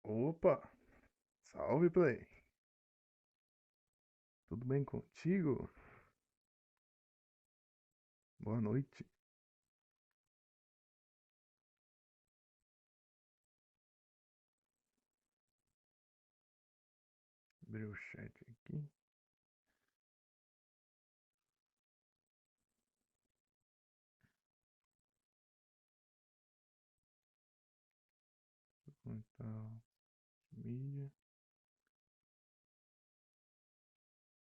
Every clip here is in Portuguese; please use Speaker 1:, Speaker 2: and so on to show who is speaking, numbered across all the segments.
Speaker 1: Opa, salve Play. Tudo bem contigo? Boa noite. Abri o chat aqui. Então, mídia.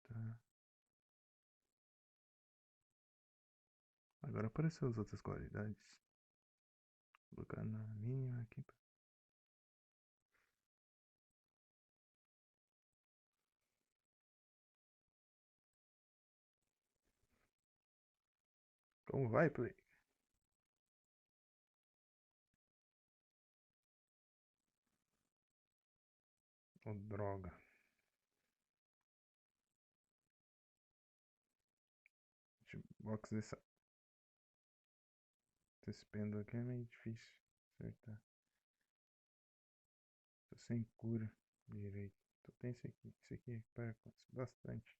Speaker 1: Tá. Agora apareceu as outras qualidades. Vou colocar na mínima aqui. Como vai, Play? Ô, droga. Box desse pêndulo aqui é meio difícil acertar. Tô sem cura direito. Então tem esse aqui. Esse aqui recupera bastante.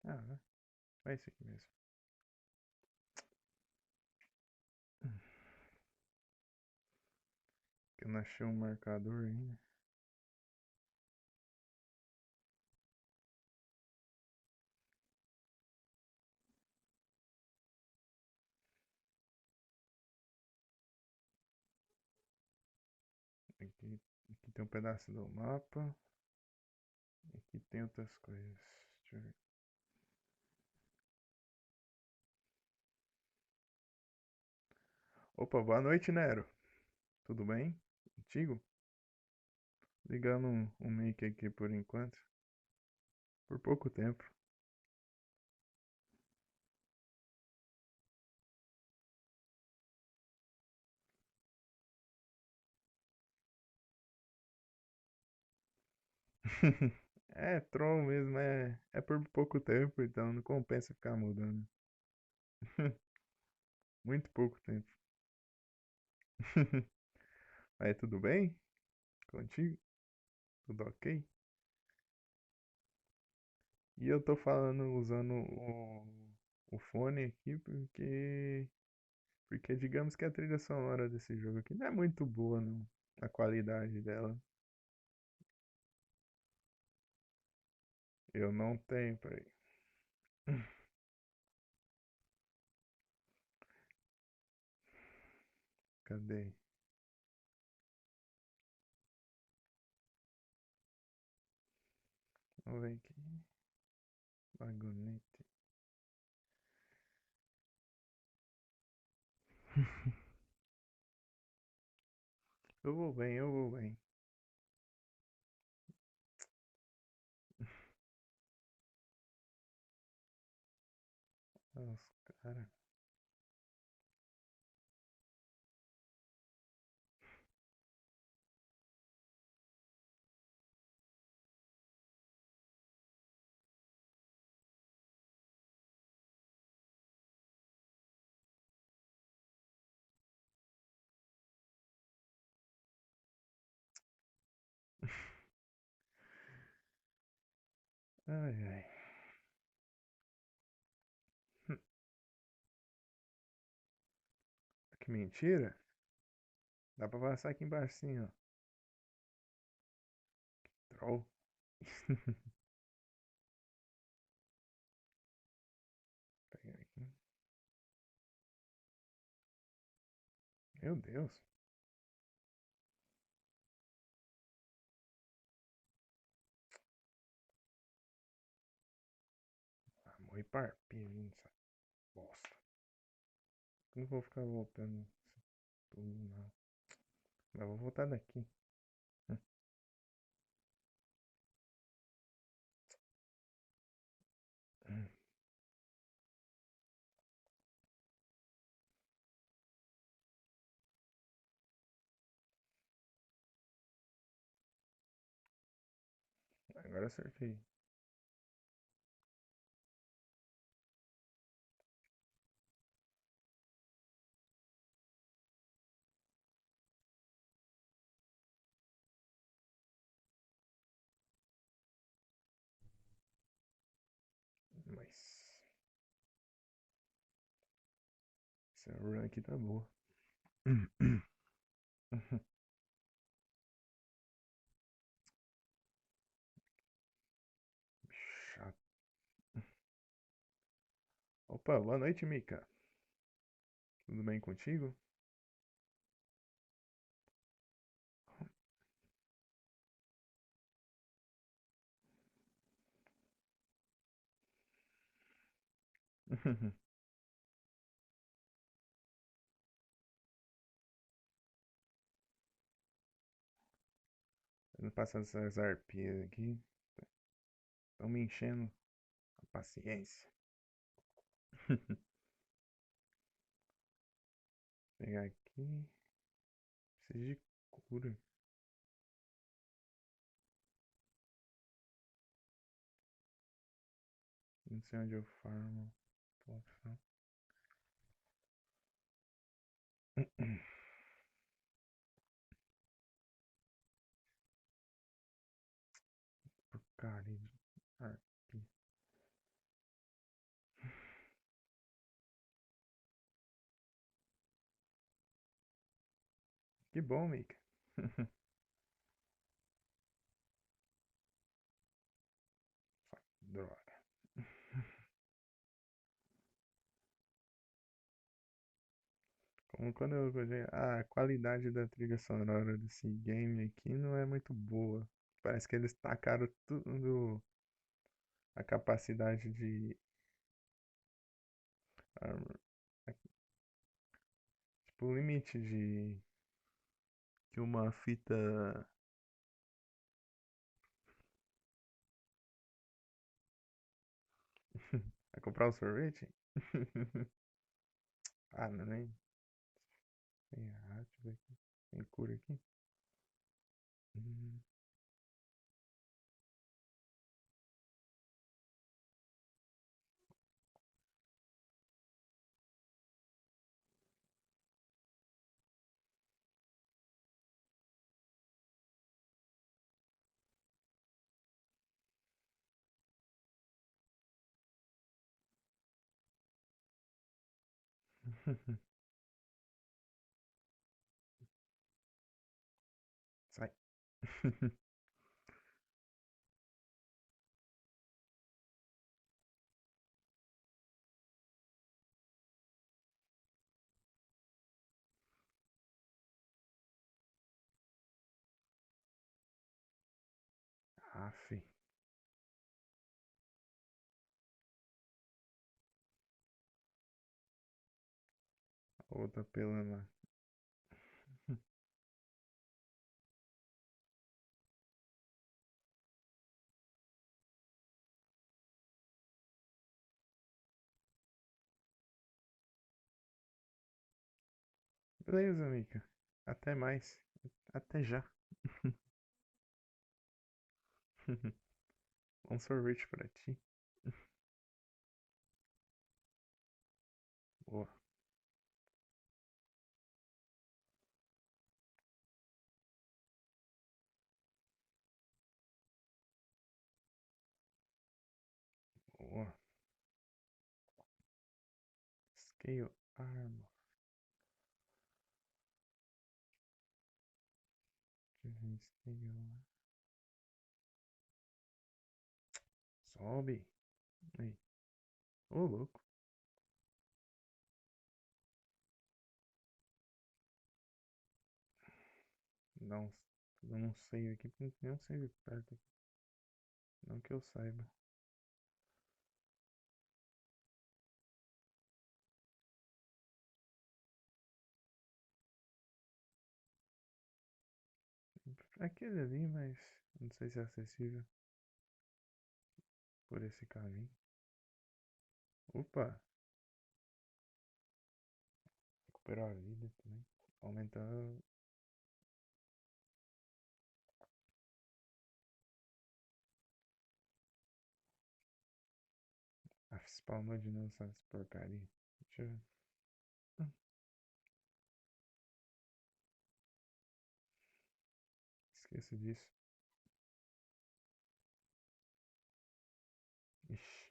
Speaker 1: Ah, né? Vai esse aqui mesmo. Que eu não achei um marcador ainda. Aqui tem um pedaço do mapa. Aqui tem outras coisas. Deixa eu ver. Opa, boa noite, Nero. Tudo bem? Contigo? Ligando um mic aqui por enquanto. Por pouco tempo. É, Tron mesmo, é por pouco tempo, então não compensa ficar mudando. Muito pouco tempo. Aí, tudo bem? Contigo? Tudo ok? E eu tô falando, usando o fone aqui porque digamos que a trilha sonora desse jogo aqui não é muito boa, não. A qualidade dela. Eu não tenho, peraí. Cadê? Vamos ver aqui. Vagonete. Eu vou bem, eu vou bem. Nossa, cara. Ai, ai. Que mentira. Dá pra passar aqui embaixo sim, ó. Troll. Pegar aqui. Meu Deus. Amor e parpinho nessa bosta. Não vou ficar voltando tudo, não. Mas vou voltar daqui. Agora acertei. Essa run aqui tá boa. Chato. Opa, boa noite, Mika. Tudo bem contigo? Tô passando essas arpias aqui. Estão me enchendo a paciência. Vou pegar aqui. Preciso de cura. Não sei onde eu farmo. Poxa. Porcaria de arpia. Que bom, Mika. Droga. Como quando eu joguei, a qualidade da trilha sonora desse game aqui não é muito boa. Parece que eles tacaram tudo a capacidade de armor. Tipo, o limite de que uma fita. Vai comprar um sorvete? Ah, não, nem. Tem errado, deixa eu ver aqui. Tem cura aqui? Hum, Sai. Aff. Outra pelando lá. Beleza, Mika. Até mais. Até já. Um sorvete pra ti. Boa, boa. Scale armor. Scale. Sobe. Aí. Ô, louco. Não, eu não sei aqui, porque não tem nenhum save perto aqui. Não que eu saiba. Aquele ali, mas não sei se é acessível por esse caminho. Opa, recuperou a vida também. Aumentando. Ah, spawnou de novo essas porcaria. Deixa eu ver. Hum, Esqueço disso. Ixi.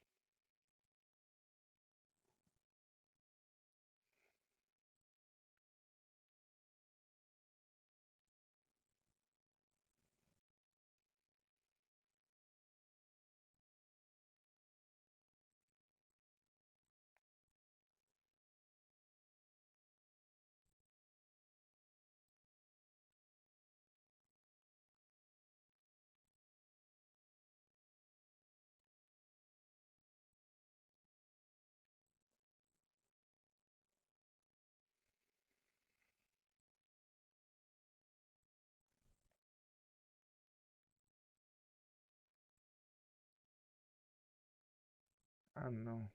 Speaker 1: Ah, não.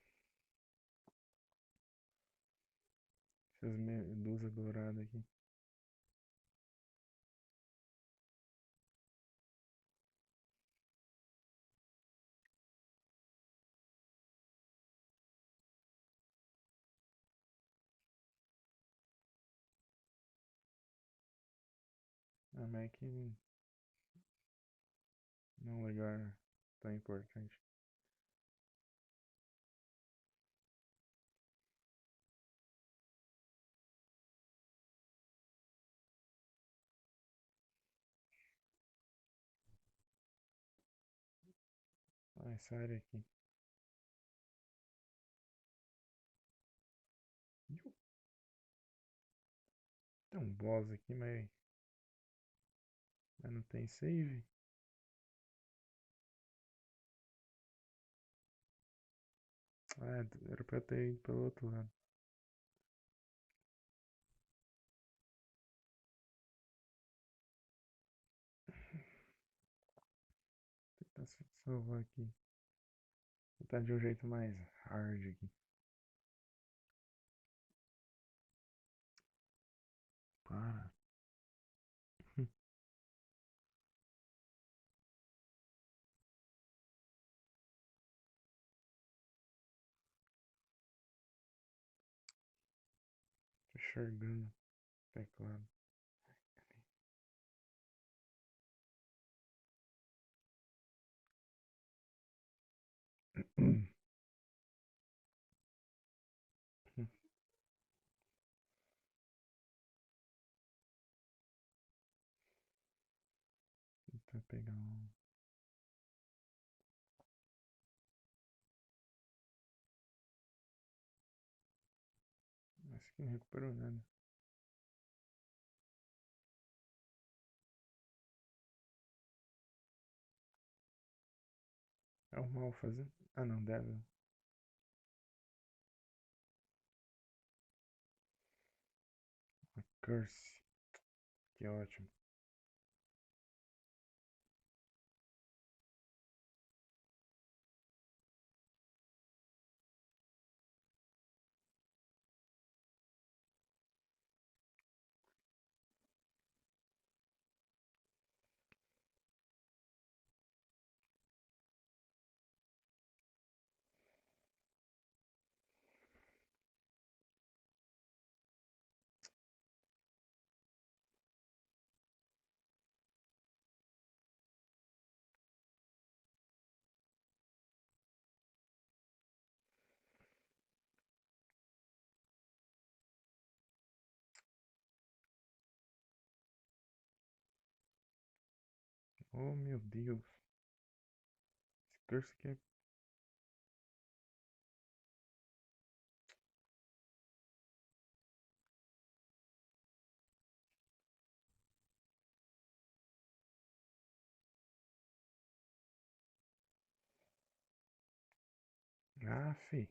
Speaker 1: Essas medusas douradas aqui. Ah, mas é que não é um lugar tão importante. Ah, essa área aqui. Ih, tem um boss aqui, mas não tem save. Ah, era pra eu ter ido pelo outro lado. Tentar salvar aqui. Tentar de um jeito mais hard aqui. Para. Tô enxergando o teclado. Tentar pegar um. Esse aqui não recuperou nada. É o mal fazendo. Ah, não, deve. A curse. Que ótimo. Oh, meu Deus. Esse curse aqui é. Ah, fi.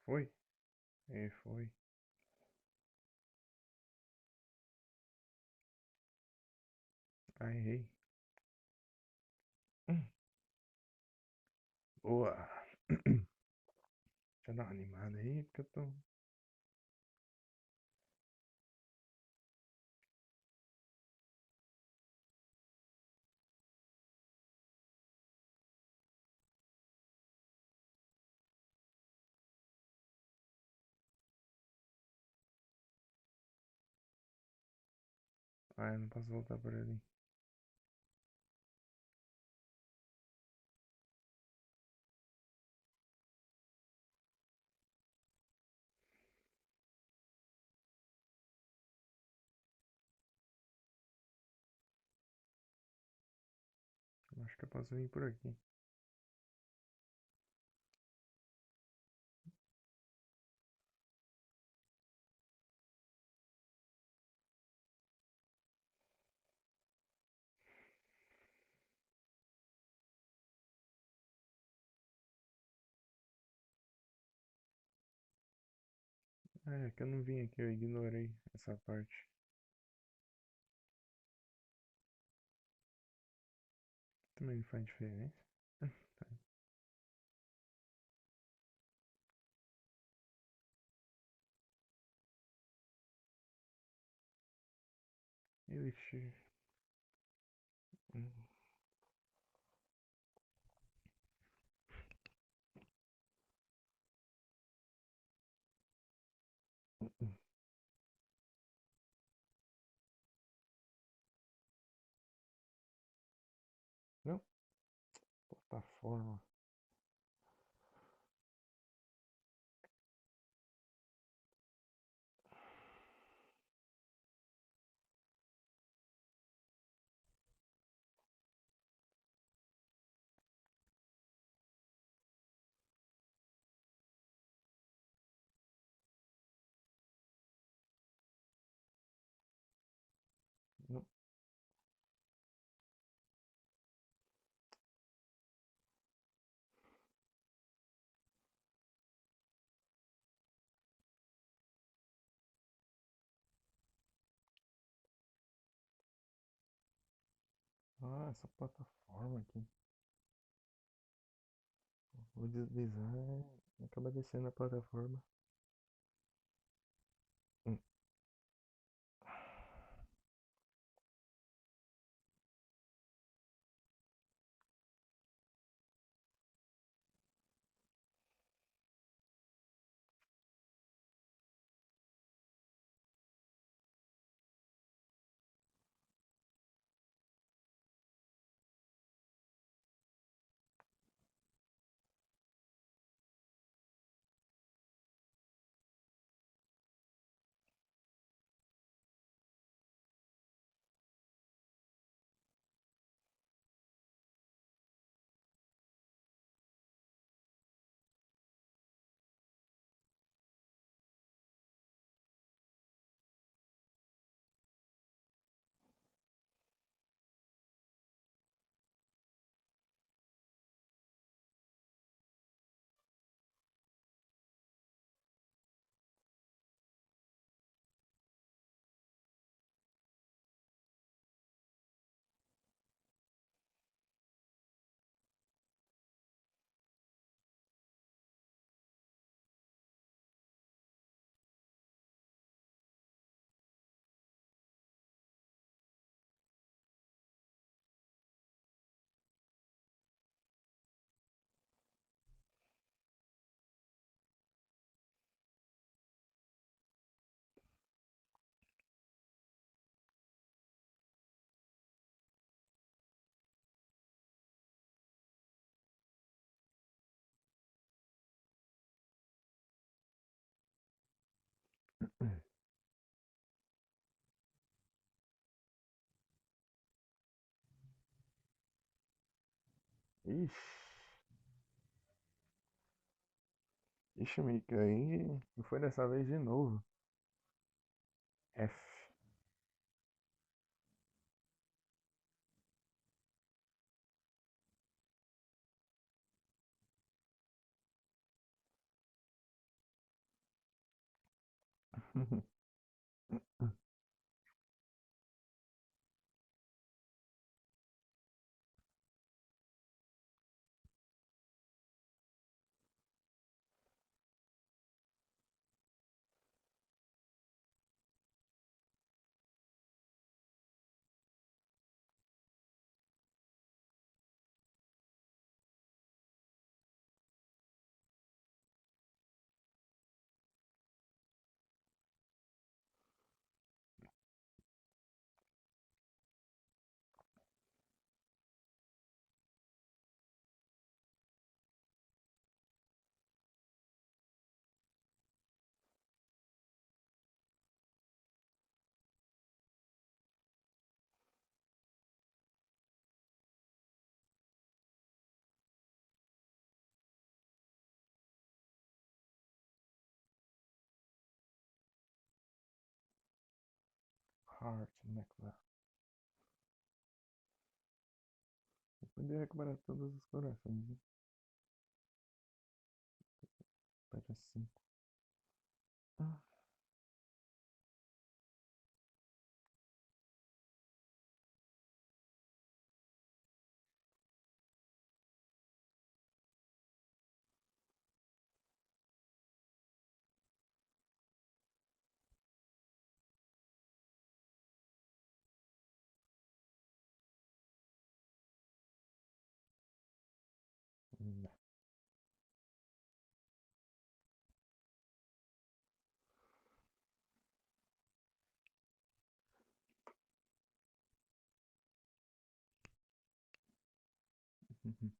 Speaker 1: Foi? É, foi. Ah, errei. Boa. Deixa eu dar uma animada aí, porque eu tô. Ah, eu não posso voltar por ali. Eu acho que eu posso vir por aqui. É que eu não vim aqui, eu ignorei essa parte. também faz diferença. Ixi. Hum, Não, plataforma. Não. Ah, essa plataforma aqui. Vou deslizar e acaba descendo a plataforma. Hum. Ixi. Ixi, Mika, aí não foi dessa vez de novo. F. Heart necklace. Eu poderia recuperar todos os corações, né? Para 5. Ah, Uhum.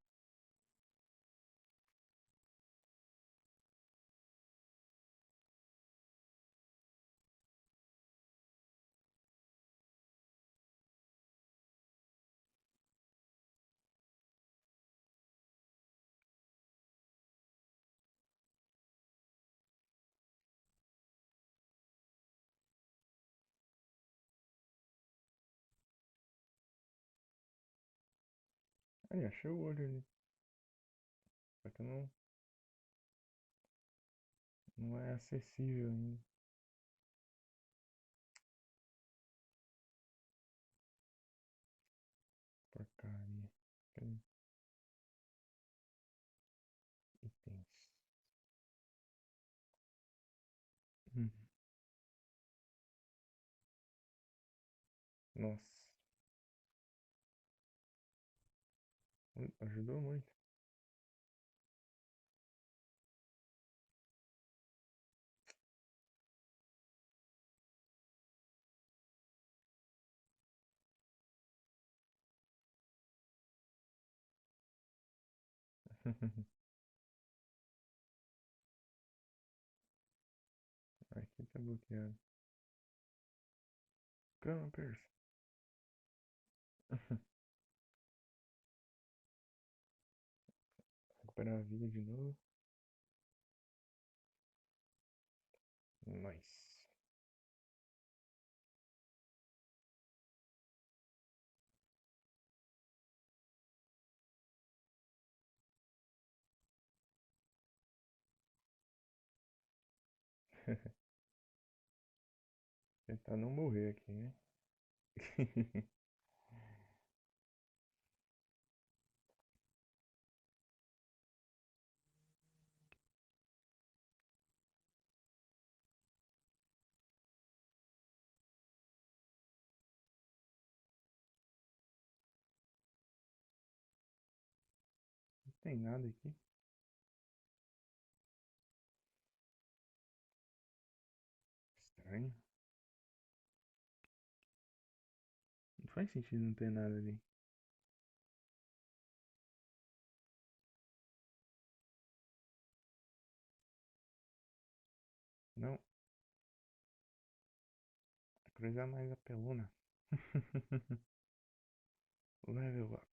Speaker 1: Aí, achei o olho ali. Só que não é acessível ainda. Porcaria. Cadê? Itens. Hum. Nossa. Ajudou muito. Aqui tá bloqueado. Campers. Recuperar a vida de novo. Nice. Tentar não morrer aqui, né? Não tem nada aqui. Estranho. Não faz sentido não ter nada ali. Não. Coisa mais apelona. Level up.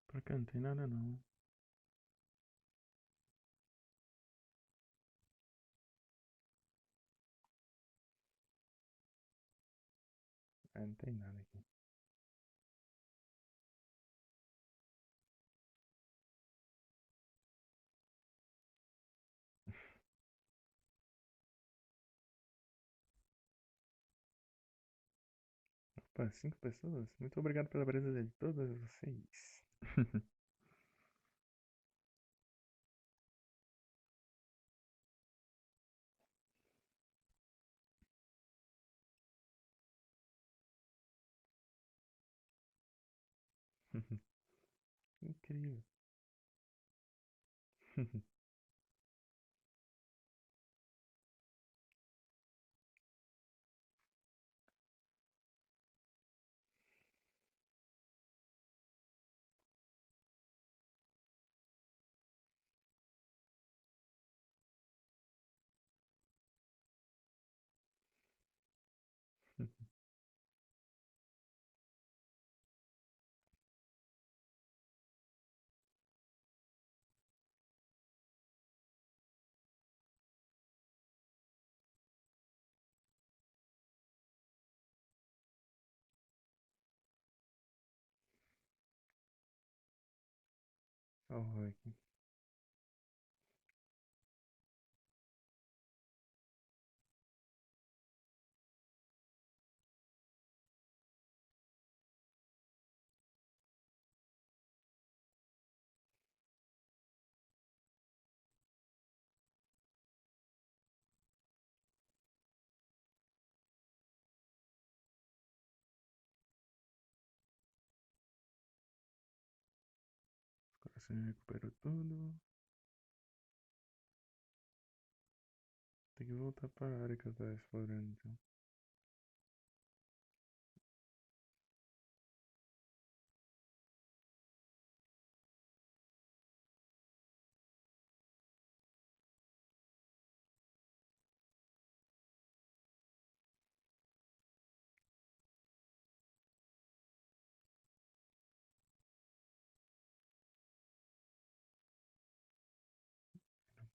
Speaker 1: Pra cá não tem nada não. É, não tem nada aqui. Opa, 5 pessoas? Muito obrigado pela presença de todas vocês. Incrível. Salvar aqui. Você recuperou tudo. Tem que voltar para a área que eu tava explorando, então.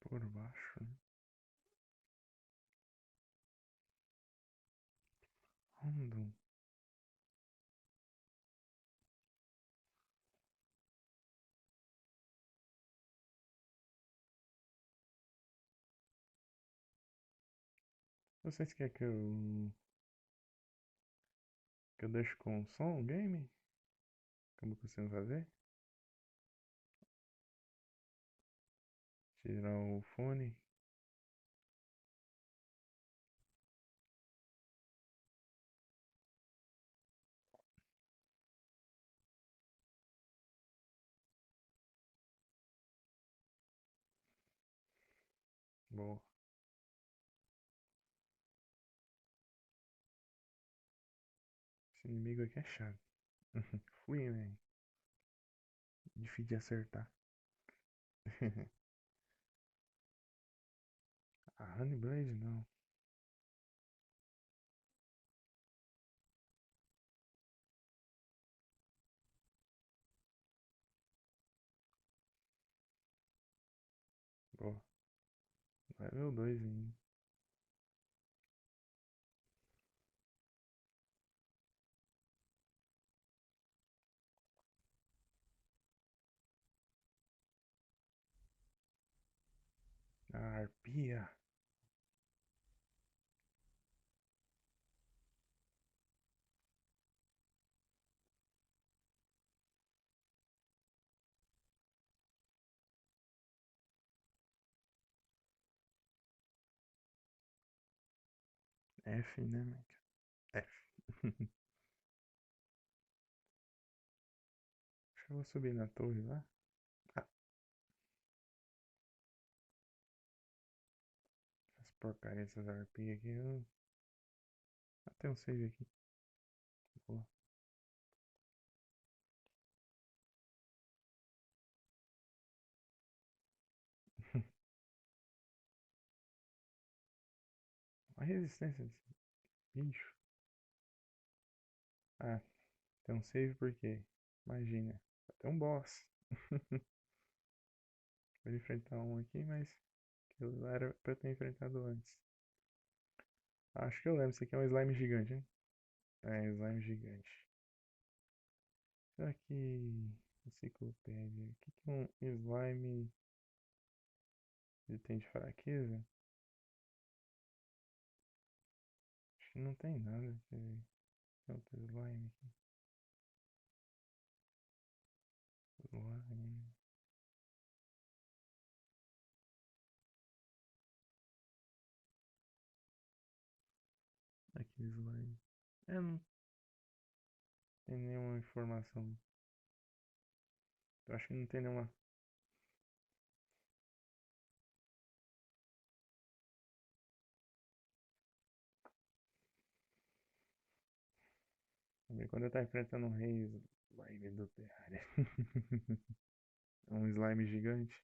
Speaker 1: Por baixo, né? Random. Vocês querem que eu deixe com som o game? Como costuma fazer? Tirar o fone. Boa. Esse inimigo aqui é chato. Fui, velho. Difícil de acertar. A Honeyblade não. Boa. Level 2 ainda. A arpia. F, né, Mac? F. Deixa eu subir na torre lá. Ah, essas porcarias, essas arpias aqui. Ah, tem um save aqui. Boa. A resistência desse bicho. Ah, tem um save porque, imagina, tem um boss. Vou enfrentar um aqui, mas aquilo lá era pra eu ter enfrentado antes. Acho que eu lembro, isso aqui é um slime gigante, hein? É, slime gigante. Será que. Enciclopédia. O que, que um slime ele tem de fraqueza? Acho que não tem nada. Tem outro slime aqui. Slime. Aqui, slime. É, não tem nenhuma informação. Eu acho que não tem nenhuma. Também quando eu tava enfrentando um rei slime do Terraria. Um slime gigante.